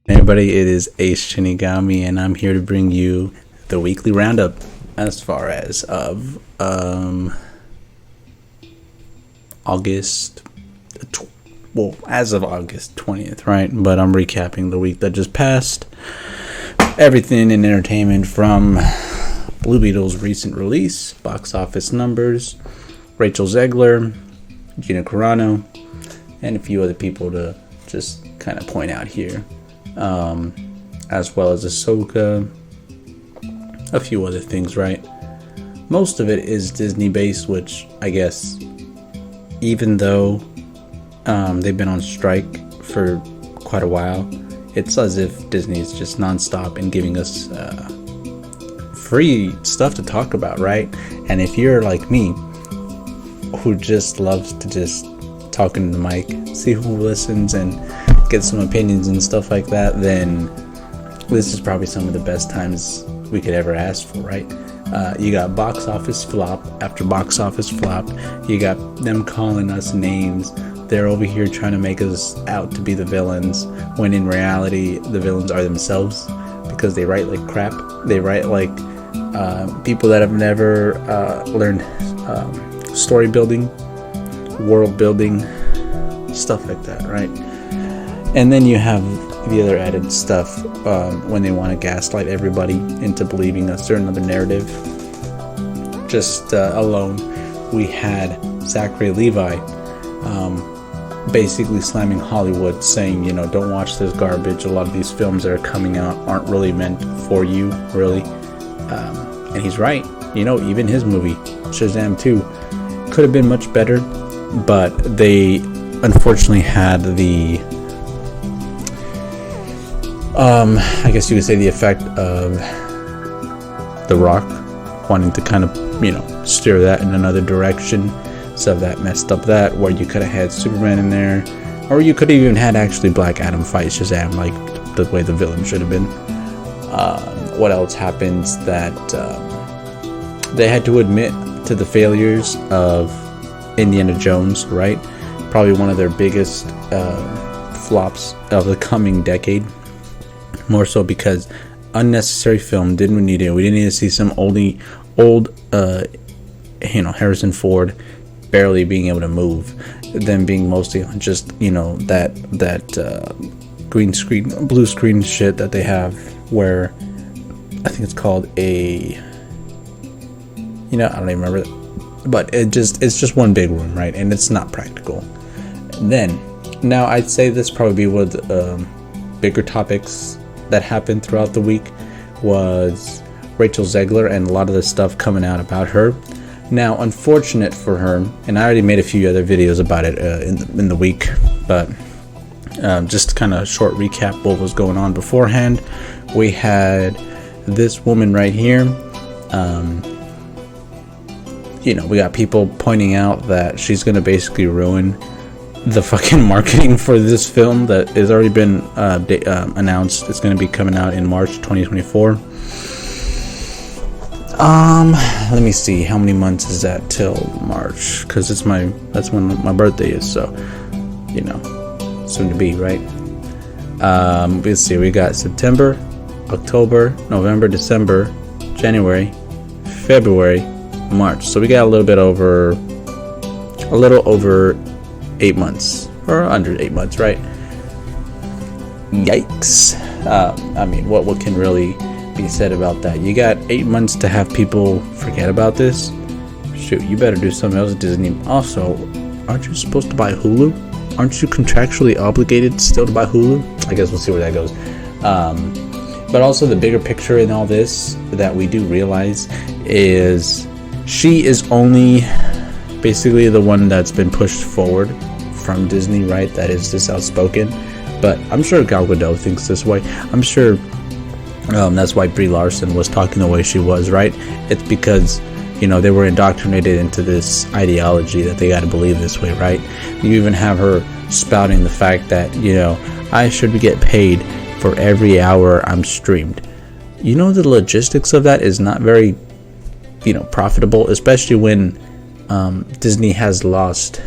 Everybody, it is Ace Shinigami, and I'm here to bring you the weekly roundup as far as of August, as of August 20th, right? But I'm recapping the week that just passed. Everything in entertainment from Blue Beetle's recent release, box office numbers, Rachel Zegler, Gina Carano, and a few other people to just kind of point out here. As well as Ahsoka, a few other things, right? Most of it is Disney based, which I guess, even though they've been on strike for quite a while, it's as if Disney is just nonstop and giving us free stuff to talk about, right? And if you're like me, who just loves to just talk into the mic, see who listens, and get some opinions and stuff like that, then this is probably some of the best times we could ever ask for, right? You got box office flop after box office flop. You got them calling us names. They're over here trying to make us out to be the villains, when in reality the villains are themselves, because they write like crap. They write like people that have never learned story building, world building, stuff like that, right? And then you have the other added stuff when they want to gaslight everybody into believing a certain other narrative. Just alone, we had Zachary Levi basically slamming Hollywood, saying, don't watch this garbage. A lot of these films that are coming out aren't really meant for you, really. And he's right. Even his movie, Shazam 2, could have been much better, but they unfortunately had the I guess you could say the effect of The Rock wanting to kind of, steer that in another direction. So that messed up that, where you could have had Superman in there, or you could have even had actually Black Adam fight Shazam, like the way the villain should have been. What else happens? That they had to admit to the failures of Indiana Jones, right? Probably one of their biggest flops of the coming decade. More so because unnecessary film, didn't need it. We didn't need to see some old Harrison Ford barely being able to move, them being mostly on just that green screen, blue screen shit that they have, where I think it's called I don't even remember, but it's just one big room, right? And it's not practical. Now I'd say this probably be one of the bigger topics that happened throughout the week was Rachel Zegler and a lot of the stuff coming out about her. Now, unfortunate for her, and I already made a few other videos about it in the week, but just kind of short recap what was going on beforehand. We had this woman right here. We got people pointing out that she's going to basically ruin the fucking marketing for this film that has already been announced. It's going to be coming out in March 2024. Let me see, how many months is that till March? Because that's when my birthday is, so soon to be, right? Let's see, we got September, October, November, December, January, February, March. So we got a little over 8 months, or under 8 months, right? Yikes. What can really be said about that? You got 8 months to have people forget about this? Shoot, you better do something else, Disney. Also, aren't you supposed to buy Hulu? Aren't you contractually obligated still to buy Hulu? I guess we'll see where that goes. But also the bigger picture in all this that we do realize is she is only basically the one that's been pushed forward from Disney, right? That is this outspoken. But I'm sure Gal Gadot thinks this way. I'm sure that's why Brie Larson was talking the way she was, right? It's because they were indoctrinated into this ideology that they got to believe this way, right? You even have her spouting the fact that I should get paid for every hour I'm streamed. The logistics of that is not very profitable, especially when Disney has lost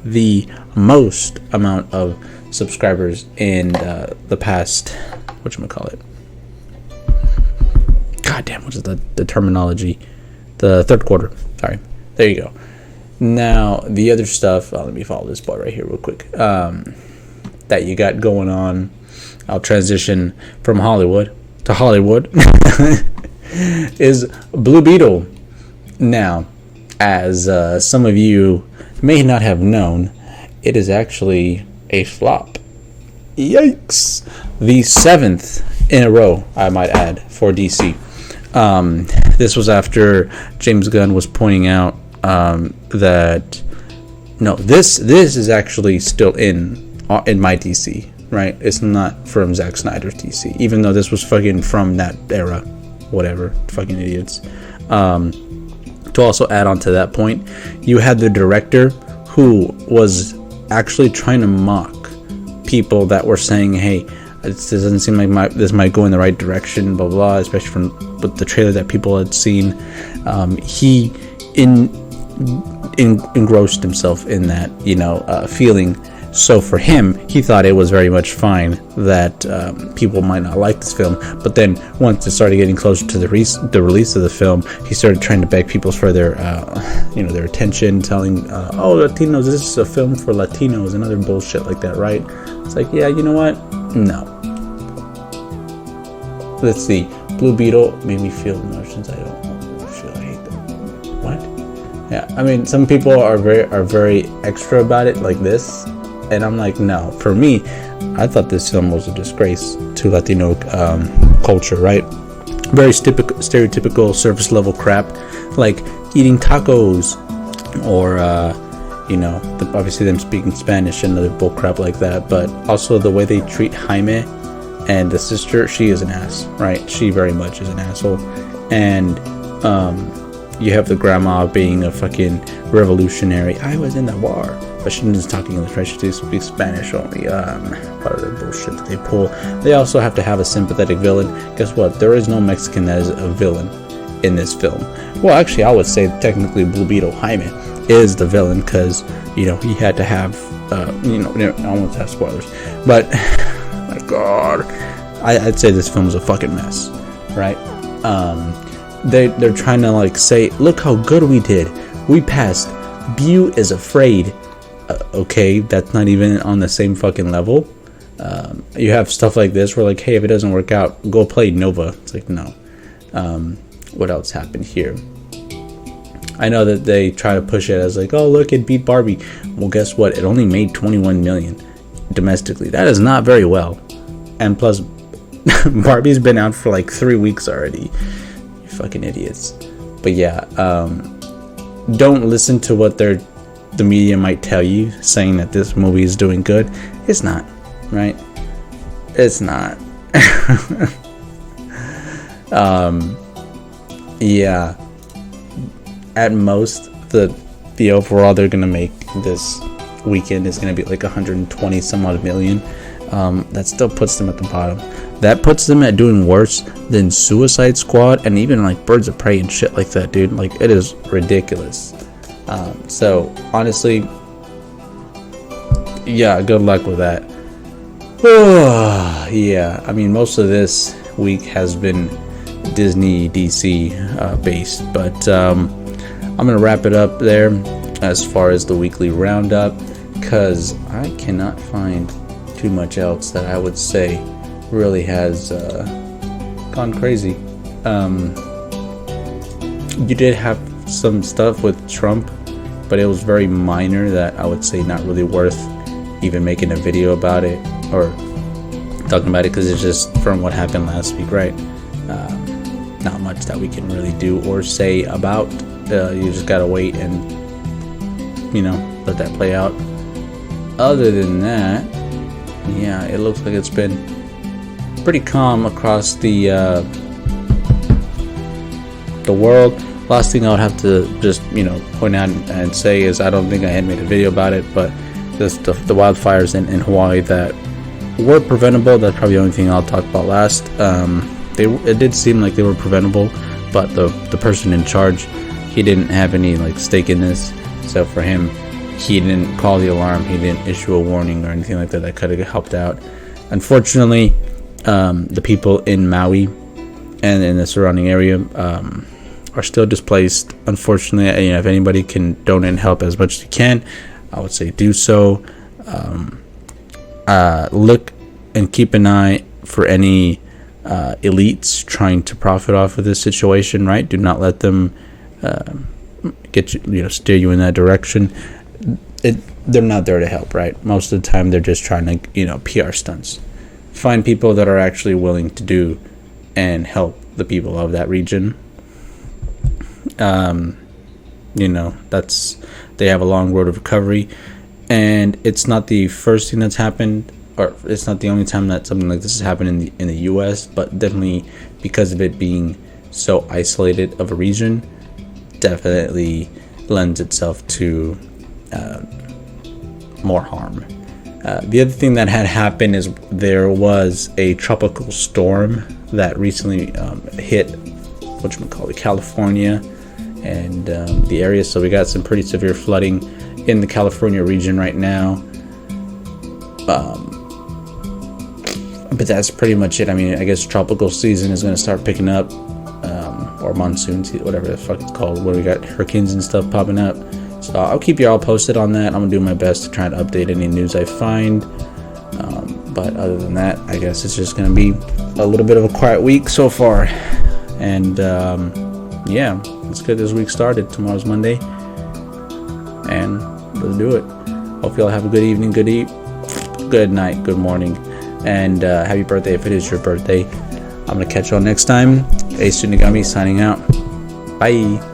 the most amount of subscribers in the past whatchamacallit. God damn, what is the terminology? The third quarter. Sorry. There you go. Now, the other stuff, let me follow this boy right here real quick, that you got going on. I'll transition from Hollywood to Hollywood. Is Blue Beetle. Now, as some of you may not have known, it is actually a flop. Yikes. The 7th in a row, I might add, for DC. This was after James Gunn was pointing out that no, this is actually still in my DC, right? It's not from Zack Snyder's DC, even though this was fucking from that era. Whatever, fucking idiots. To also add on to that point, you had the director who was actually trying to mock people that were saying, hey, this doesn't seem like this might go in the right direction, blah blah, especially from with the trailer that people had seen. He engrossed himself in that, feeling. So for him, he thought it was very much fine that people might not like this film. But then once it started getting closer to the release of the film, he started trying to beg people for their attention, telling, "Oh, Latinos, this is a film for Latinos," and other bullshit like that, right? It's like, yeah, you know what? No. Let's see. Blue Beetle made me feel emotions I don't feel. I hate them. What? Yeah, I mean, some people are very extra about it, like this. And I'm like, no. For me, I thought this film was a disgrace to Latino culture, right? Very stereotypical surface level crap, like eating tacos, or obviously them speaking Spanish and other bull crap like that. But also the way they treat Jaime and the sister, she is an ass, right? She very much is an asshole. And you have the grandma being a fucking revolutionary. I was in the war. But she isn't talking English, right? She speaks Spanish only. Part of the bullshit that they pull. They also have to have a sympathetic villain. Guess what? There is no Mexican as a villain in this film. Well, actually, I would say technically Blue Beetle Jaime is the villain because, he had to have, I almost have spoilers. But, my God, I'd say this film is a fucking mess, right? They're trying to, say, look how good we did. We passed. Beau is afraid. Okay, that's not even on the same fucking level. You have stuff like this where hey, if it doesn't work out, go play Nova. It's like, no. What else happened here? I know that they try to push it as oh, look, it beat Barbie. Well, guess what? It only made 21 million domestically. That is not very well. And plus, Barbie's been out for 3 weeks already. You fucking idiots. But yeah, don't listen to what the media might tell you, saying that this movie is doing good. It's not, right? It's not. Yeah. At most, the overall they're gonna make this weekend is gonna be 120 some odd million. That still puts them at the bottom. That puts them at doing worse than Suicide Squad and even Birds of Prey and shit like that, dude. It is ridiculous. So honestly, yeah, good luck with that. Yeah, I mean, most of this week has been Disney DC based, but I'm gonna wrap it up there as far as the weekly roundup, because I cannot find too much else that I would say really has gone crazy. You did have some stuff with Trump, but it was very minor that I would say not really worth even making a video about it or talking about it, because it's just from what happened last week, right? Not much that we can really do or say about. You just gotta wait and let that play out. Other than that, yeah, it looks like it's been pretty calm across the world. Last thing I would have to just point out and say is I don't think I had made a video about it, but just the wildfires in Hawaii that were preventable. That's probably the only thing I'll talk about last. It did seem like they were preventable, but the person in charge, he didn't have any stake in this. So for him, he didn't call the alarm, he didn't issue a warning or anything like that could have helped out. Unfortunately, The people in Maui and in the surrounding area are still displaced. Unfortunately, if anybody can donate and help as much as you can, I would say do so. Look and keep an eye for any elites trying to profit off of this situation, right? Do not let them get you, steer you in that direction. They're not there to help, right? Most of the time, they're just trying to, PR stunts. Find people that are actually willing to do and help the people of that region. They have a long road of recovery, and it's not the first thing that's happened, or it's not the only time that something like this has happened in the U.S., but definitely because of it being so isolated of a region, definitely lends itself to more harm. The other thing that had happened is there was a tropical storm that recently hit California and the area, so we got some pretty severe flooding in the California region right now. But that's pretty much it. I mean, I guess tropical season is going to start picking up, or monsoon, whatever the fuck it's called, where we got hurricanes and stuff popping up. So I'll keep you all posted on that. I'm going to do my best to try and update any news I find. But other than that, I guess it's just going to be a little bit of a quiet week so far. And let's get this week started. Tomorrow's Monday. And let's do it. Hope you all have a good evening, good night, good morning. And happy birthday if it is your birthday. I'm going to catch y'all next time. Ace Tsunigami signing out. Bye.